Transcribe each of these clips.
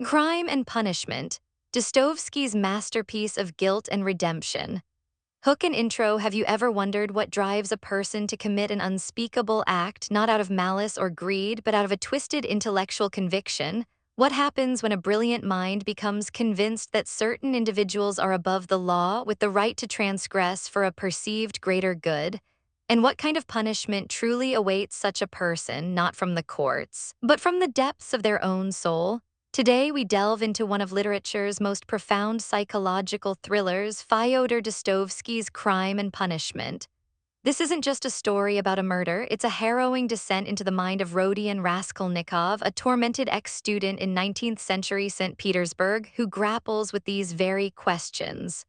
Crime and Punishment, Dostoevsky's masterpiece of guilt and redemption. Hook and intro. Have you ever wondered what drives a person to commit an unspeakable act, not out of malice or greed, but out of a twisted intellectual conviction? What happens when a brilliant mind becomes convinced that certain individuals are above the law with the right to transgress for a perceived greater good? And what kind of punishment truly awaits such a person, not from the courts, but from the depths of their own soul? Today, we delve into one of literature's most profound psychological thrillers, Fyodor Dostoevsky's Crime and Punishment. This isn't just a story about a murder, it's a harrowing descent into the mind of Rodion Raskolnikov, a tormented ex-student in 19th century St. Petersburg who grapples with these very questions.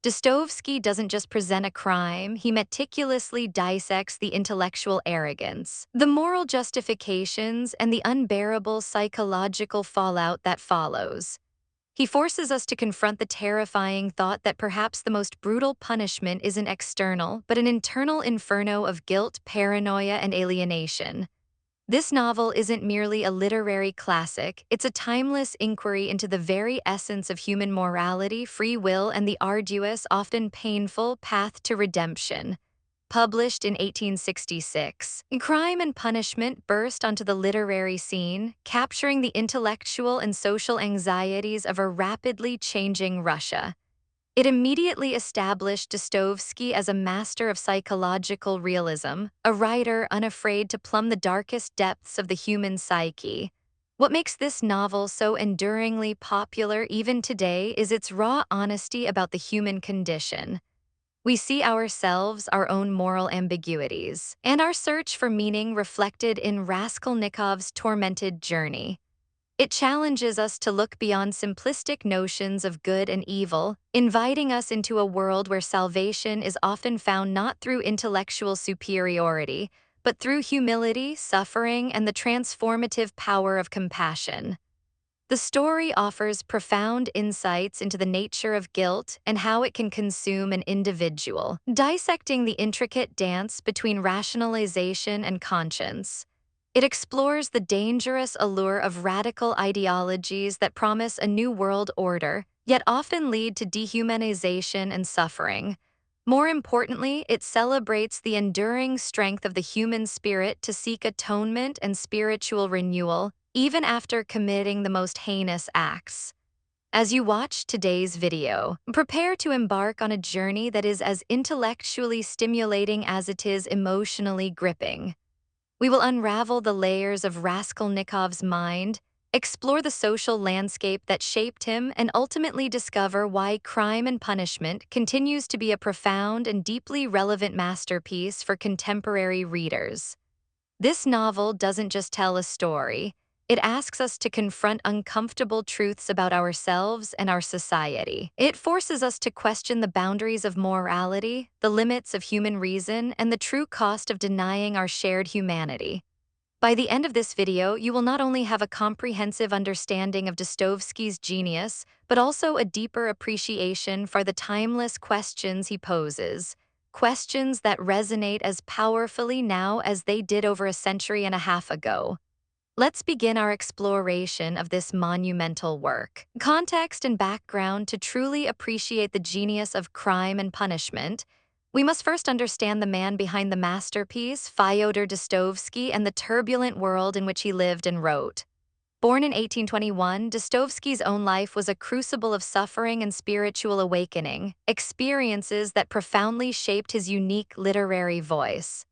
Dostoevsky doesn't just present a crime, he meticulously dissects the intellectual arrogance, the moral justifications, and the unbearable psychological fallout that follows. He forces us to confront the terrifying thought that perhaps the most brutal punishment isn't external, but an internal inferno of guilt, paranoia, and alienation. This novel isn't merely a literary classic, it's a timeless inquiry into the very essence of human morality, free will, and the arduous, often painful, path to redemption. Published in 1866, Crime and Punishment burst onto the literary scene, capturing the intellectual and social anxieties of a rapidly changing Russia. It immediately established Dostoevsky as a master of psychological realism, a writer unafraid to plumb the darkest depths of the human psyche. What makes this novel so enduringly popular even today is its raw honesty about the human condition. We see ourselves, our own moral ambiguities, and our search for meaning reflected in Raskolnikov's tormented journey. It challenges us to look beyond simplistic notions of good and evil, inviting us into a world where salvation is often found not through intellectual superiority, but through humility, suffering, and the transformative power of compassion. The story offers profound insights into the nature of guilt and how it can consume an individual, dissecting the intricate dance between rationalization and conscience. It explores the dangerous allure of radical ideologies that promise a new world order, yet often lead to dehumanization and suffering. More importantly, it celebrates the enduring strength of the human spirit to seek atonement and spiritual renewal, even after committing the most heinous acts. As you watch today's video, prepare to embark on a journey that is as intellectually stimulating as it is emotionally gripping. We will unravel the layers of Raskolnikov's mind, explore the social landscape that shaped him, and ultimately discover why Crime and Punishment continues to be a profound and deeply relevant masterpiece for contemporary readers. This novel doesn't just tell a story, it asks us to confront uncomfortable truths about ourselves and our society. It forces us to question the boundaries of morality, the limits of human reason, and the true cost of denying our shared humanity. By the end of this video, you will not only have a comprehensive understanding of Dostoevsky's genius, but also a deeper appreciation for the timeless questions he poses. Questions that resonate as powerfully now as they did over a century and a half ago. Let's begin our exploration of this monumental work. Context and background. To truly appreciate the genius of Crime and Punishment, we must first understand the man behind the masterpiece, Fyodor Dostoevsky, and the turbulent world in which he lived and wrote. Born in 1821, Dostoevsky's own life was a crucible of suffering and spiritual awakening, experiences that profoundly shaped his unique literary voice.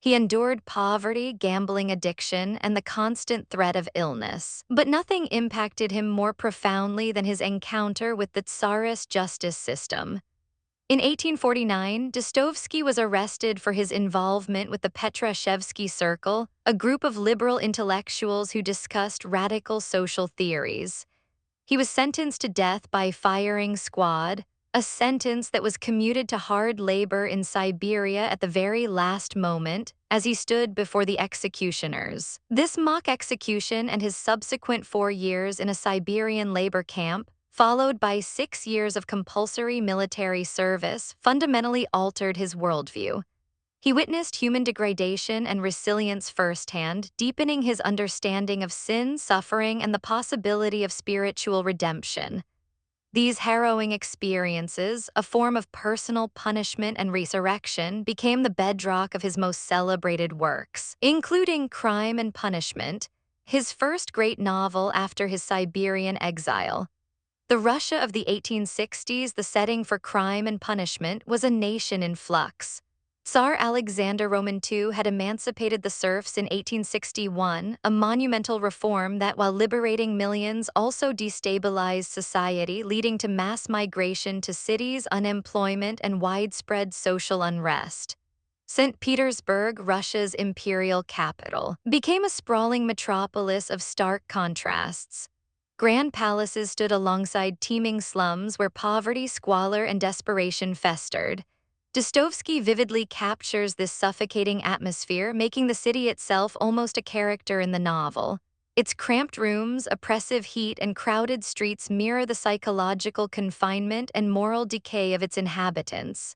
He endured poverty, gambling addiction, and the constant threat of illness. But nothing impacted him more profoundly than his encounter with the Tsarist justice system. In 1849, Dostoevsky was arrested for his involvement with the Petrovich Circle, a group of liberal intellectuals who discussed radical social theories. He was sentenced to death by firing squad, a sentence that was commuted to hard labor in Siberia at the very last moment, as he stood before the executioners. This mock execution and his subsequent 4 years in a Siberian labor camp, followed by 6 years of compulsory military service, fundamentally altered his worldview. He witnessed human degradation and resilience firsthand, deepening his understanding of sin, suffering, and the possibility of spiritual redemption. These harrowing experiences, a form of personal punishment and resurrection, became the bedrock of his most celebrated works, including Crime and Punishment, his first great novel after his Siberian exile. The Russia of the 1860s, the setting for Crime and Punishment, was a nation in flux. Tsar Alexander Roman II had emancipated the serfs in 1861, a monumental reform that, while liberating millions, also destabilized society, leading to mass migration to cities, unemployment, and widespread social unrest. St. Petersburg, Russia's imperial capital, became a sprawling metropolis of stark contrasts. Grand palaces stood alongside teeming slums where poverty, squalor, and desperation festered. Dostoevsky vividly captures this suffocating atmosphere, making the city itself almost a character in the novel. Its cramped rooms, oppressive heat, and crowded streets mirror the psychological confinement and moral decay of its inhabitants.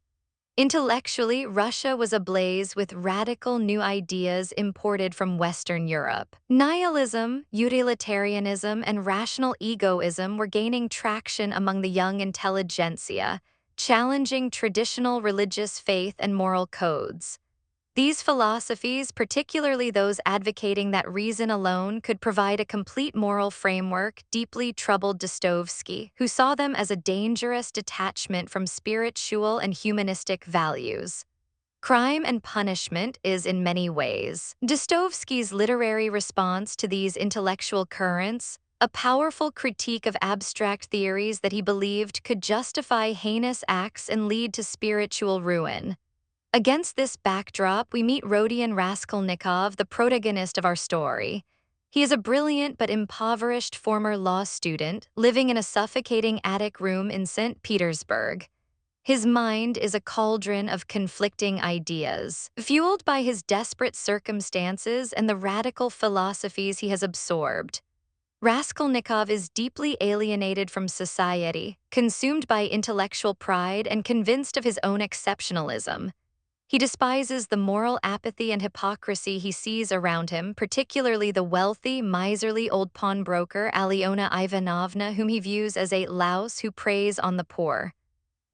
Intellectually, Russia was ablaze with radical new ideas imported from Western Europe. Nihilism, utilitarianism, and rational egoism were gaining traction among the young intelligentsia, challenging traditional religious faith and moral codes. These philosophies, particularly those advocating that reason alone could provide a complete moral framework, deeply troubled Dostoevsky, who saw them as a dangerous detachment from spiritual and humanistic values. Crime and Punishment is, in many ways, Dostoevsky's literary response to these intellectual currents, a powerful critique of abstract theories that he believed could justify heinous acts and lead to spiritual ruin. Against this backdrop, we meet Rodion Raskolnikov, the protagonist of our story. He is a brilliant but impoverished former law student living in a suffocating attic room in St. Petersburg. His mind is a cauldron of conflicting ideas, fueled by his desperate circumstances and the radical philosophies he has absorbed. Raskolnikov is deeply alienated from society, consumed by intellectual pride, and convinced of his own exceptionalism. He despises the moral apathy and hypocrisy he sees around him, particularly the wealthy, miserly old pawnbroker Alyona Ivanovna, whom he views as a louse who preys on the poor.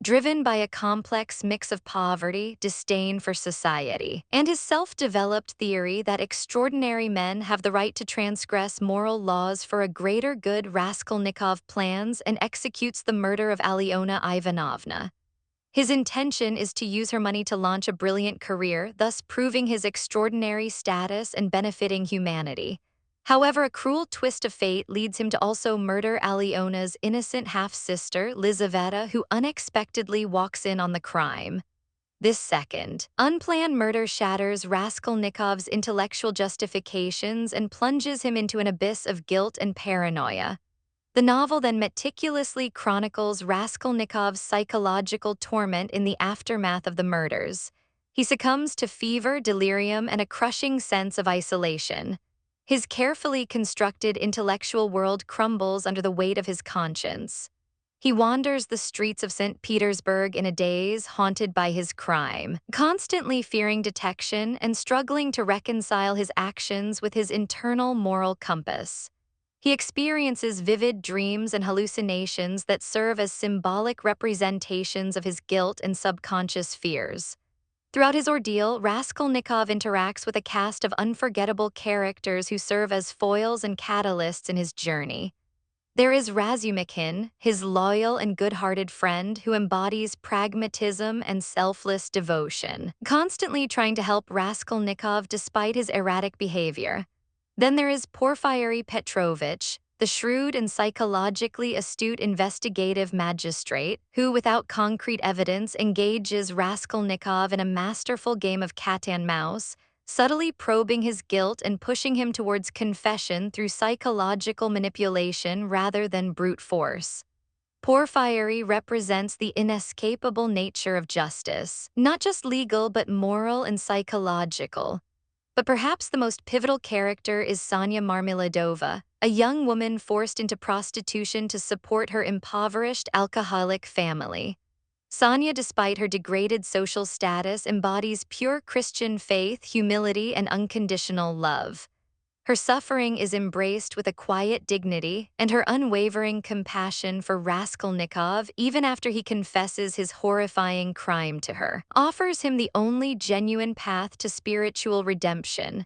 Driven by a complex mix of poverty, disdain for society, and his self-developed theory that extraordinary men have the right to transgress moral laws for a greater good, Raskolnikov plans and executes the murder of Alyona Ivanovna. His intention is to use her money to launch a brilliant career, thus proving his extraordinary status and benefiting humanity. However, a cruel twist of fate leads him to also murder Alyona's innocent half-sister, Lizaveta, who unexpectedly walks in on the crime. This second, unplanned murder shatters Raskolnikov's intellectual justifications and plunges him into an abyss of guilt and paranoia. The novel then meticulously chronicles Raskolnikov's psychological torment in the aftermath of the murders. He succumbs to fever, delirium, and a crushing sense of isolation. His carefully constructed intellectual world crumbles under the weight of his conscience. He wanders the streets of St. Petersburg in a daze, haunted by his crime, constantly fearing detection and struggling to reconcile his actions with his internal moral compass. He experiences vivid dreams and hallucinations that serve as symbolic representations of his guilt and subconscious fears. Throughout his ordeal, Raskolnikov interacts with a cast of unforgettable characters who serve as foils and catalysts in his journey. There is Razumikhin, his loyal and good-hearted friend who embodies pragmatism and selfless devotion, constantly trying to help Raskolnikov despite his erratic behavior. Then there is Porfiry Petrovich, the shrewd and psychologically astute investigative magistrate who, without concrete evidence, engages Raskolnikov in a masterful game of cat and mouse, subtly probing his guilt and pushing him towards confession through psychological manipulation rather than brute force. Porfiry represents the inescapable nature of justice, not just legal but moral and psychological. But perhaps the most pivotal character is Sonya Marmeladova, a young woman forced into prostitution to support her impoverished alcoholic family. Sonya, despite her degraded social status, embodies pure Christian faith, humility, and unconditional love. Her suffering is embraced with a quiet dignity, and her unwavering compassion for Raskolnikov, even after he confesses his horrifying crime to her, offers him the only genuine path to spiritual redemption.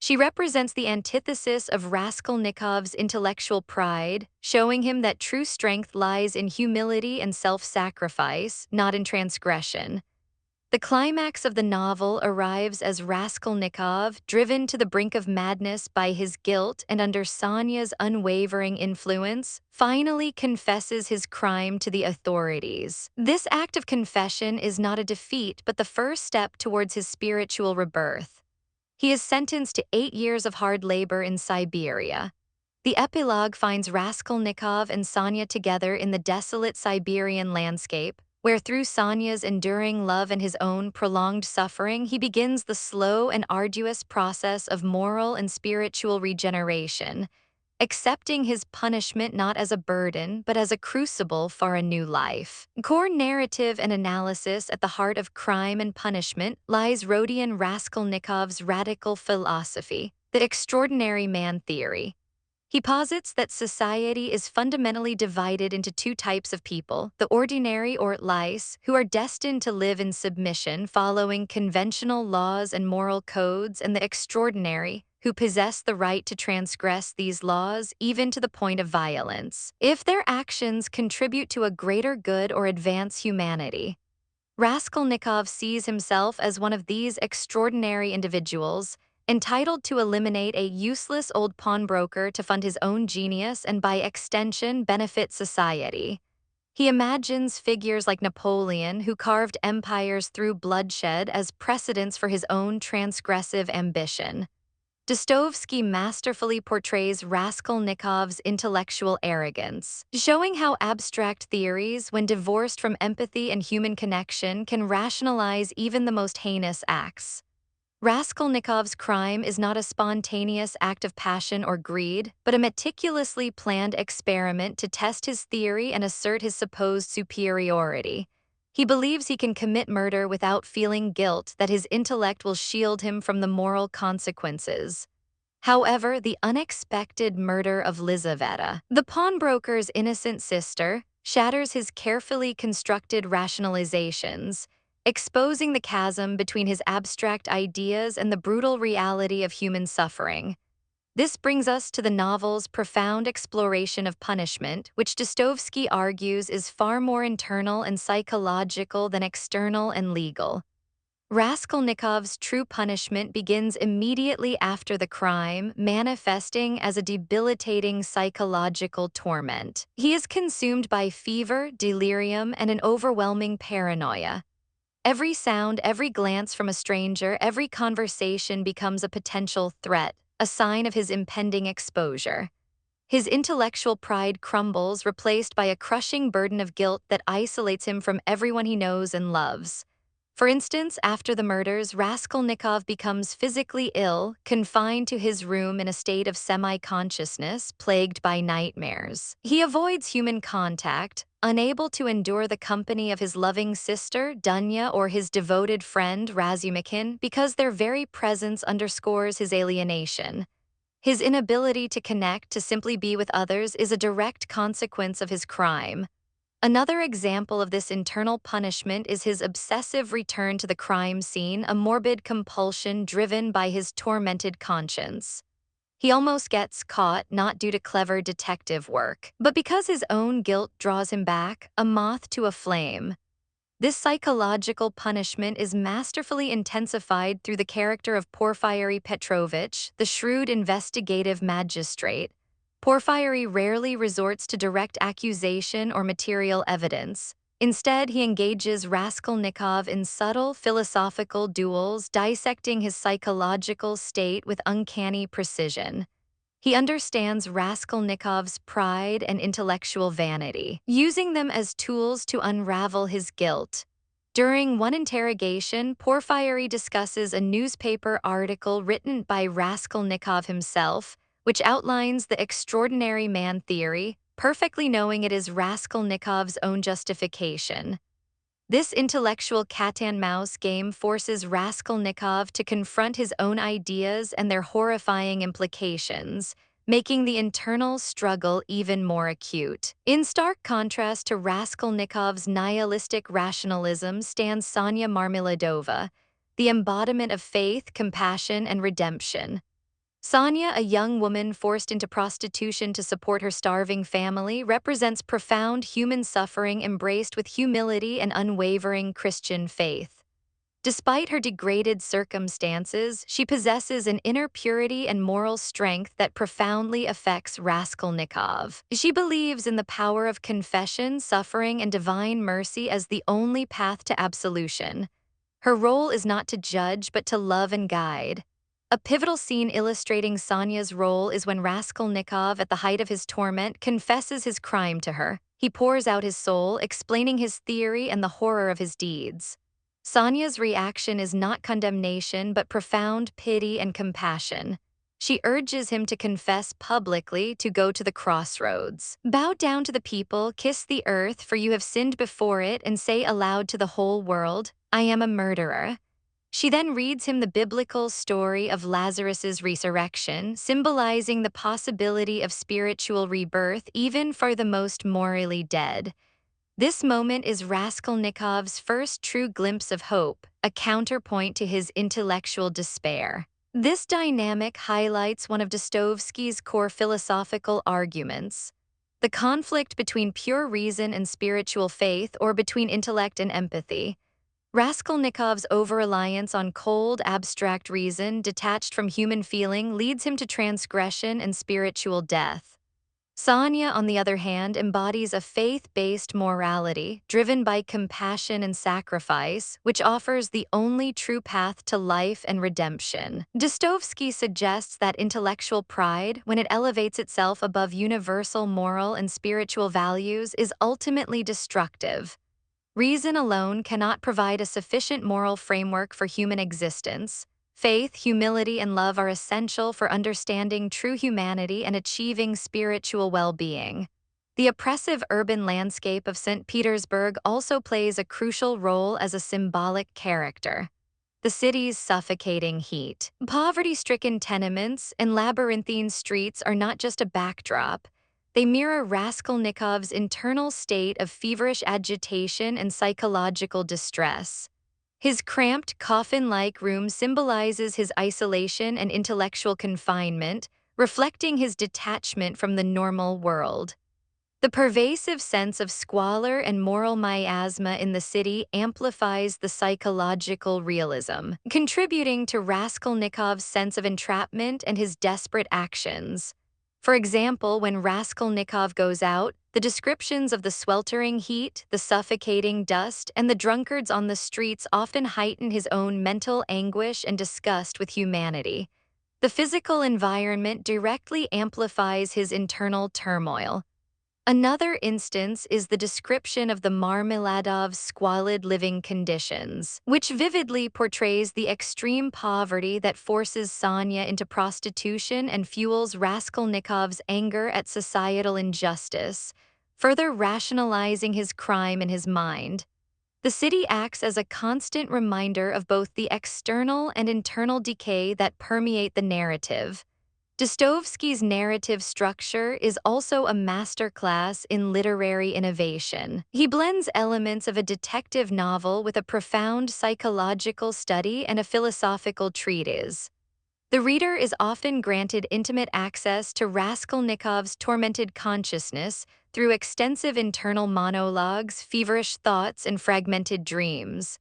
She represents the antithesis of Raskolnikov's intellectual pride, showing him that true strength lies in humility and self-sacrifice, not in transgression. The climax of the novel arrives as Raskolnikov, driven to the brink of madness by his guilt and under Sonya's unwavering influence, finally confesses his crime to the authorities. This act of confession is not a defeat, but the first step towards his spiritual rebirth. He is sentenced to 8 years of hard labor in Siberia. The epilogue finds Raskolnikov and Sonya together in the desolate Siberian landscape, where through Sonya's enduring love and his own prolonged suffering, he begins the slow and arduous process of moral and spiritual regeneration, accepting his punishment not as a burden, but as a crucible for a new life. Core narrative and analysis at the heart of Crime and Punishment lies Rodion Raskolnikov's radical philosophy, the extraordinary man theory. He posits that society is fundamentally divided into two types of people, the ordinary or lice, who are destined to live in submission following conventional laws and moral codes, and the extraordinary, who possess the right to transgress these laws even to the point of violence, if their actions contribute to a greater good or advance humanity. Raskolnikov sees himself as one of these extraordinary individuals, entitled to eliminate a useless old pawnbroker to fund his own genius and by extension benefit society. He imagines figures like Napoleon, who carved empires through bloodshed, as precedents for his own transgressive ambition. Dostoevsky masterfully portrays Raskolnikov's intellectual arrogance, showing how abstract theories, when divorced from empathy and human connection, can rationalize even the most heinous acts. Raskolnikov's crime is not a spontaneous act of passion or greed, but a meticulously planned experiment to test his theory and assert his supposed superiority. He believes he can commit murder without feeling guilt, that his intellect will shield him from the moral consequences. However, the unexpected murder of Lizaveta, the pawnbroker's innocent sister, shatters his carefully constructed rationalizations, exposing the chasm between his abstract ideas and the brutal reality of human suffering. This brings us to the novel's profound exploration of punishment, which Dostoevsky argues is far more internal and psychological than external and legal. Raskolnikov's true punishment begins immediately after the crime, manifesting as a debilitating psychological torment. He is consumed by fever, delirium, and an overwhelming paranoia. Every sound, every glance from a stranger, every conversation becomes a potential threat, a sign of his impending exposure. His intellectual pride crumbles, replaced by a crushing burden of guilt that isolates him from everyone he knows and loves. For instance, after the murders, Raskolnikov becomes physically ill, confined to his room in a state of semi-consciousness, plagued by nightmares. He avoids human contact, unable to endure the company of his loving sister, Dunya, or his devoted friend, Razumikin, because their very presence underscores his alienation. His inability to connect, to simply be with others, is a direct consequence of his crime. Another example of this internal punishment is his obsessive return to the crime scene, a morbid compulsion driven by his tormented conscience. He almost gets caught, not due to clever detective work, but because his own guilt draws him back, a moth to a flame. This psychological punishment is masterfully intensified through the character of Porfiry Petrovich, the shrewd investigative magistrate. Porfiry rarely resorts to direct accusation or material evidence. Instead, he engages Raskolnikov in subtle philosophical duels, dissecting his psychological state with uncanny precision. He understands Raskolnikov's pride and intellectual vanity, using them as tools to unravel his guilt. During one interrogation, Porfiry discusses a newspaper article written by Raskolnikov himself, which outlines the extraordinary man theory, perfectly knowing it is Raskolnikov's own justification. This intellectual cat-and-mouse game forces Raskolnikov to confront his own ideas and their horrifying implications, making the internal struggle even more acute. In stark contrast to Raskolnikov's nihilistic rationalism stands Sonya Marmeladova, the embodiment of faith, compassion, and redemption. Sonya, a young woman forced into prostitution to support her starving family, represents profound human suffering embraced with humility and unwavering Christian faith. Despite her degraded circumstances, she possesses an inner purity and moral strength that profoundly affects Raskolnikov. She believes in the power of confession, suffering, and divine mercy as the only path to absolution. Her role is not to judge, but to love and guide. A pivotal scene illustrating Sonya's role is when Raskolnikov, at the height of his torment, confesses his crime to her. He pours out his soul, explaining his theory and the horror of his deeds. Sonya's reaction is not condemnation, but profound pity and compassion. She urges him to confess publicly, to go to the crossroads. Bow down to the people, kiss the earth, for you have sinned before it, and say aloud to the whole world, I am a murderer. She then reads him the biblical story of Lazarus's resurrection, symbolizing the possibility of spiritual rebirth even for the most morally dead. This moment is Raskolnikov's first true glimpse of hope, a counterpoint to his intellectual despair. This dynamic highlights one of Dostoevsky's core philosophical arguments: the conflict between pure reason and spiritual faith, or between intellect and empathy. Raskolnikov's over-reliance on cold, abstract reason, detached from human feeling, leads him to transgression and spiritual death. Sonya, on the other hand, embodies a faith-based morality, driven by compassion and sacrifice, which offers the only true path to life and redemption. Dostoevsky suggests that intellectual pride, when it elevates itself above universal moral and spiritual values, is ultimately destructive. Reason alone cannot provide a sufficient moral framework for human existence. Faith, humility, and love are essential for understanding true humanity and achieving spiritual well-being. The oppressive urban landscape of St. Petersburg also plays a crucial role as a symbolic character. The city's suffocating heat, poverty-stricken tenements, and labyrinthine streets are not just a backdrop. They mirror Raskolnikov's internal state of feverish agitation and psychological distress. His cramped, coffin-like room symbolizes his isolation and intellectual confinement, reflecting his detachment from the normal world. The pervasive sense of squalor and moral miasma in the city amplifies the psychological realism, contributing to Raskolnikov's sense of entrapment and his desperate actions. For example, when Raskolnikov goes out, the descriptions of the sweltering heat, the suffocating dust, and the drunkards on the streets often heighten his own mental anguish and disgust with humanity. The physical environment directly amplifies his internal turmoil. Another instance is the description of the Marmeladov's squalid living conditions, which vividly portrays the extreme poverty that forces Sonya into prostitution and fuels Raskolnikov's anger at societal injustice, further rationalizing his crime in his mind. The city acts as a constant reminder of both the external and internal decay that permeate the narrative. Dostoevsky's narrative structure is also a masterclass in literary innovation. He blends elements of a detective novel with a profound psychological study and a philosophical treatise. The reader is often granted intimate access to Raskolnikov's tormented consciousness through extensive internal monologues, feverish thoughts, and fragmented dreams.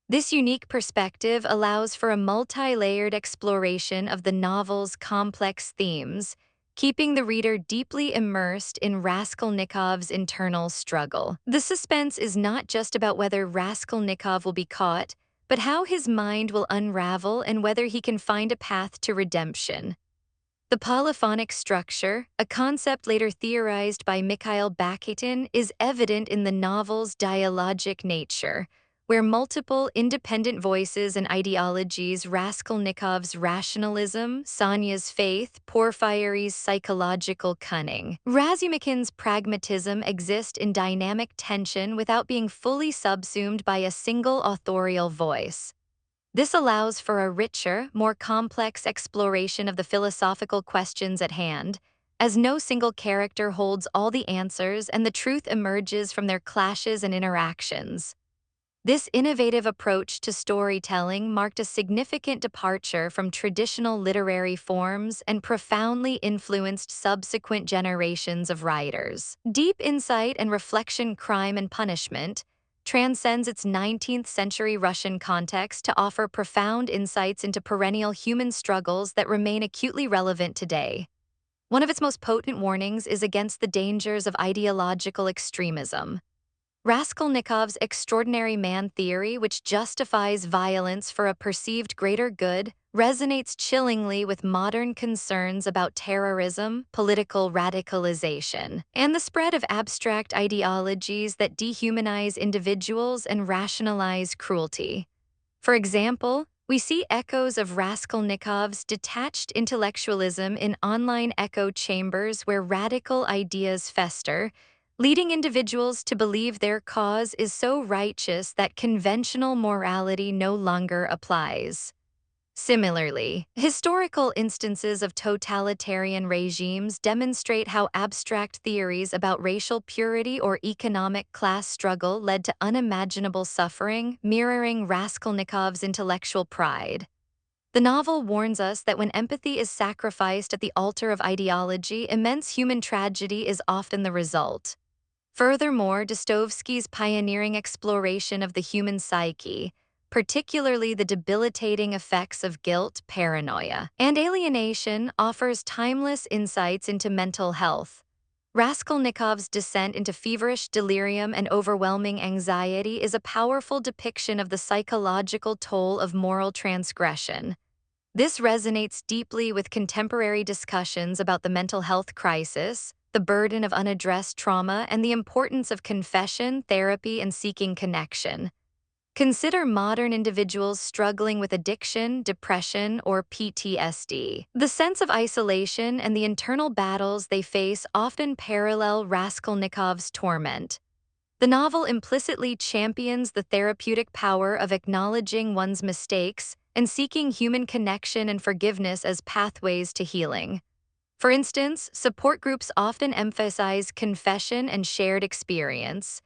This unique perspective allows for a multi-layered exploration of the novel's complex themes, keeping the reader deeply immersed in Raskolnikov's internal struggle. The suspense is not just about whether Raskolnikov will be caught, but how his mind will unravel and whether he can find a path to redemption. The polyphonic structure, a concept later theorized by Mikhail Bakhtin, is evident in the novel's dialogic nature, where multiple independent voices and ideologies, Raskolnikov's rationalism, Sonya's faith, Porfiry's psychological cunning, Razumikin's pragmatism, exist in dynamic tension without being fully subsumed by a single authorial voice. This allows for a richer, more complex exploration of the philosophical questions at hand, as no single character holds all the answers and the truth emerges from their clashes and interactions. This innovative approach to storytelling marked a significant departure from traditional literary forms and profoundly influenced subsequent generations of writers. Deep insight and reflection, Crime and Punishment transcends its 19th century Russian context to offer profound insights into perennial human struggles that remain acutely relevant today. One of its most potent warnings is against the dangers of ideological extremism. Raskolnikov's extraordinary man theory, which justifies violence for a perceived greater good, resonates chillingly with modern concerns about terrorism, political radicalization, and the spread of abstract ideologies that dehumanize individuals and rationalize cruelty. For example, we see echoes of Raskolnikov's detached intellectualism in online echo chambers where radical ideas fester, leading individuals to believe their cause is so righteous that conventional morality no longer applies. Similarly, historical instances of totalitarian regimes demonstrate how abstract theories about racial purity or economic class struggle led to unimaginable suffering, mirroring Raskolnikov's intellectual pride. The novel warns us that when empathy is sacrificed at the altar of ideology, immense human tragedy is often the result. Furthermore, Dostoevsky's pioneering exploration of the human psyche, particularly the debilitating effects of guilt, paranoia, and alienation, offers timeless insights into mental health. Raskolnikov's descent into feverish delirium and overwhelming anxiety is a powerful depiction of the psychological toll of moral transgression. This resonates deeply with contemporary discussions about the mental health crisis, the burden of unaddressed trauma, and the importance of confession, therapy, and seeking connection. Consider modern individuals struggling with addiction, depression, or PTSD. The sense of isolation and the internal battles they face often parallel Raskolnikov's torment. The novel implicitly champions the therapeutic power of acknowledging one's mistakes and seeking human connection and forgiveness as pathways to healing. For instance, support groups often emphasize confession and shared experience,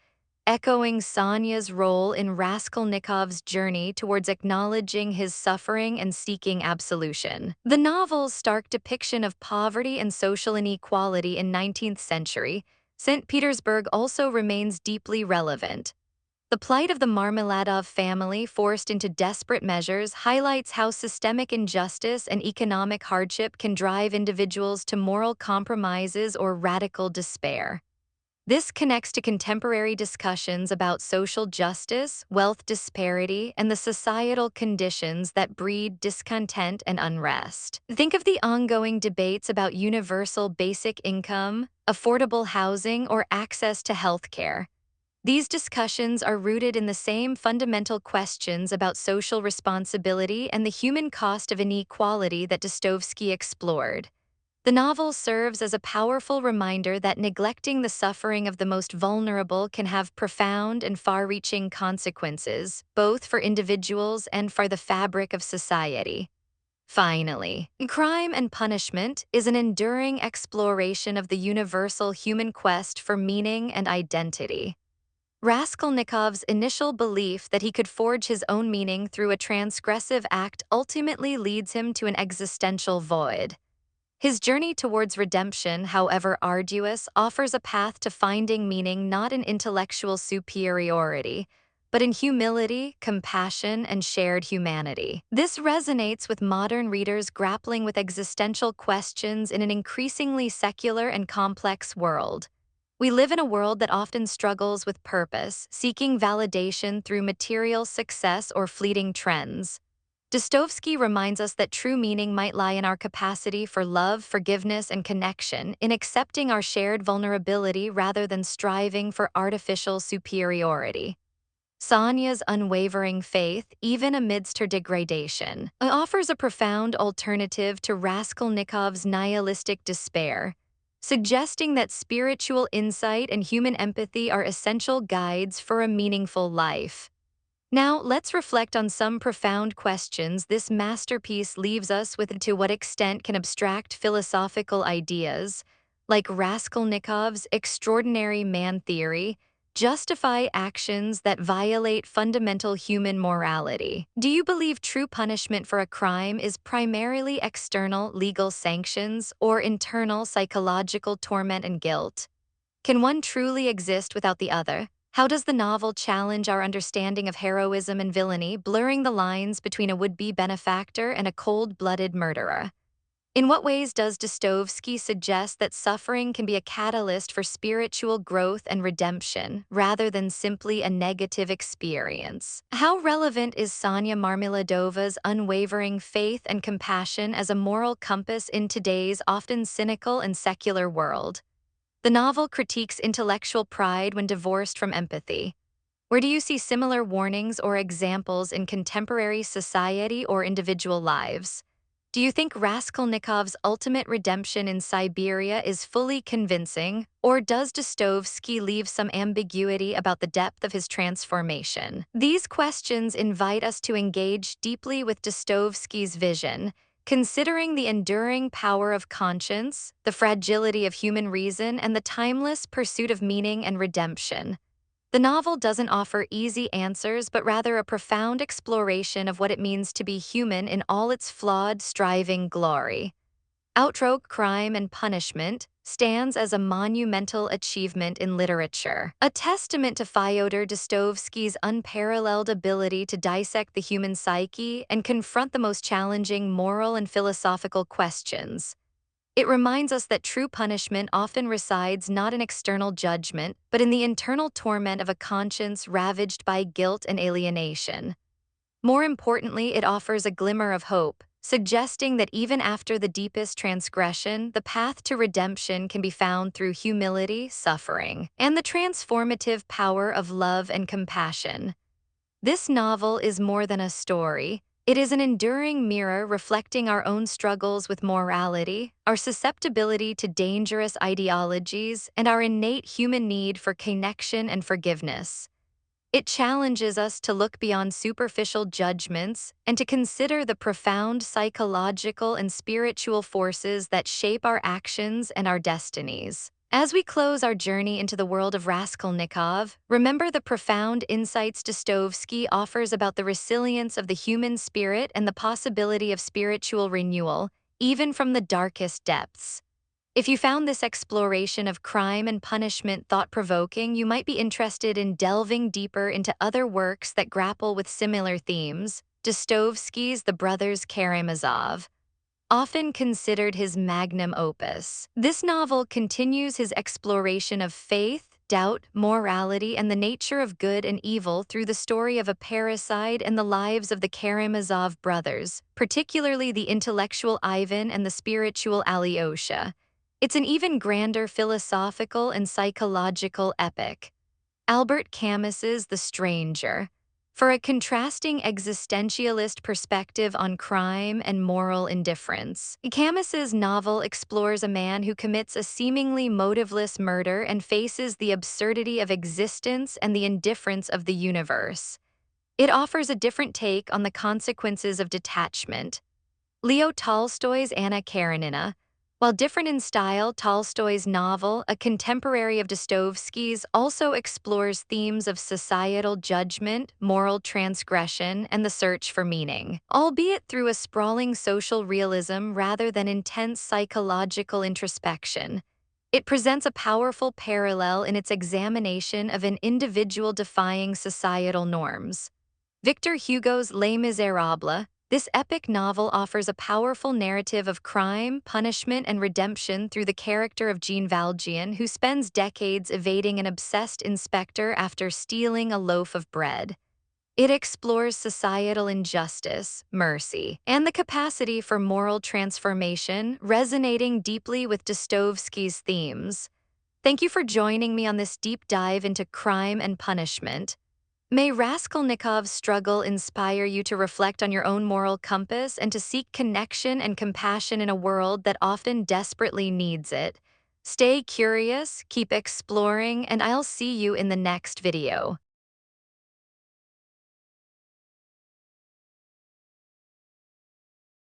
echoing Sonya's role in Raskolnikov's journey towards acknowledging his suffering and seeking absolution. The novel's stark depiction of poverty and social inequality in 19th century St. Petersburg also remains deeply relevant. The plight of the Marmeladova family forced into desperate measures highlights how systemic injustice and economic hardship can drive individuals to moral compromises or radical despair. This connects to contemporary discussions about social justice, wealth disparity, and the societal conditions that breed discontent and unrest. Think of the ongoing debates about universal basic income, affordable housing, or access to healthcare. These discussions are rooted in the same fundamental questions about social responsibility and the human cost of inequality that Dostoevsky explored. The novel serves as a powerful reminder that neglecting the suffering of the most vulnerable can have profound and far-reaching consequences, both for individuals and for the fabric of society. Finally, Crime and Punishment is an enduring exploration of the universal human quest for meaning and identity. Raskolnikov's initial belief that he could forge his own meaning through a transgressive act ultimately leads him to an existential void. His journey towards redemption, however arduous, offers a path to finding meaning not in intellectual superiority, but in humility, compassion, and shared humanity. This resonates with modern readers grappling with existential questions in an increasingly secular and complex world. We live in a world that often struggles with purpose, seeking validation through material success or fleeting trends. Dostoevsky reminds us that true meaning might lie in our capacity for love, forgiveness, and connection, in accepting our shared vulnerability rather than striving for artificial superiority. Sonya's unwavering faith, even amidst her degradation, offers a profound alternative to Raskolnikov's nihilistic despair, suggesting that spiritual insight and human empathy are essential guides for a meaningful life. Now, let's reflect on some profound questions this masterpiece leaves us with. To what extent can abstract philosophical ideas, like Raskolnikov's extraordinary man theory, justify actions that violate fundamental human morality? Do you believe true punishment for a crime is primarily external legal sanctions or internal psychological torment and guilt? Can one truly exist without the other? How does the novel challenge our understanding of heroism and villainy, blurring the lines between a would-be benefactor and a cold-blooded murderer? In what ways does Dostoevsky suggest that suffering can be a catalyst for spiritual growth and redemption, rather than simply a negative experience? How relevant is Sonya Marmeladova's unwavering faith and compassion as a moral compass in today's often cynical and secular world? The novel critiques intellectual pride when divorced from empathy. Where do you see similar warnings or examples in contemporary society or individual lives? Do you think Raskolnikov's ultimate redemption in Siberia is fully convincing, or does Dostoevsky leave some ambiguity about the depth of his transformation? These questions invite us to engage deeply with Dostoevsky's vision, considering the enduring power of conscience, the fragility of human reason, and the timeless pursuit of meaning and redemption. The novel doesn't offer easy answers, but rather a profound exploration of what it means to be human in all its flawed, striving glory. Outrogue Crime and Punishment stands as a monumental achievement in literature, a testament to Fyodor Dostoevsky's unparalleled ability to dissect the human psyche and confront the most challenging moral and philosophical questions. It reminds us that true punishment often resides not in external judgment, but in the internal torment of a conscience ravaged by guilt and alienation. More importantly, it offers a glimmer of hope, suggesting that even after the deepest transgression, the path to redemption can be found through humility, suffering, and the transformative power of love and compassion. This novel is more than a story. It is an enduring mirror reflecting our own struggles with morality, our susceptibility to dangerous ideologies, and our innate human need for connection and forgiveness. It challenges us to look beyond superficial judgments and to consider the profound psychological and spiritual forces that shape our actions and our destinies. As we close our journey into the world of Raskolnikov, remember the profound insights Dostoevsky offers about the resilience of the human spirit and the possibility of spiritual renewal, even from the darkest depths. If you found this exploration of crime and punishment thought-provoking, you might be interested in delving deeper into other works that grapple with similar themes. Dostoevsky's The Brothers Karamazov, often considered his magnum opus. This novel continues his exploration of faith, doubt, morality, and the nature of good and evil through the story of a parricide and the lives of the Karamazov brothers, particularly the intellectual Ivan and the spiritual Alyosha. It's an even grander philosophical and psychological epic. Albert Camus's The Stranger, for a contrasting existentialist perspective on crime and moral indifference. Camus's novel explores a man who commits a seemingly motiveless murder and faces the absurdity of existence and the indifference of the universe. It offers a different take on the consequences of detachment. Leo Tolstoy's Anna Karenina, while different in style, Tolstoy's novel, a contemporary of Dostoevsky's, also explores themes of societal judgment, moral transgression, and the search for meaning, albeit through a sprawling social realism rather than intense psychological introspection. It presents a powerful parallel in its examination of an individual defying societal norms. Victor Hugo's Les Miserables, this epic novel offers a powerful narrative of crime, punishment, and redemption through the character of Jean Valjean, who spends decades evading an obsessed inspector after stealing a loaf of bread. It explores societal injustice, mercy, and the capacity for moral transformation, resonating deeply with Dostoevsky's themes. Thank you for joining me on this deep dive into crime and punishment. May Raskolnikov's struggle inspire you to reflect on your own moral compass and to seek connection and compassion in a world that often desperately needs it. Stay curious, keep exploring, and I'll see you in the next video.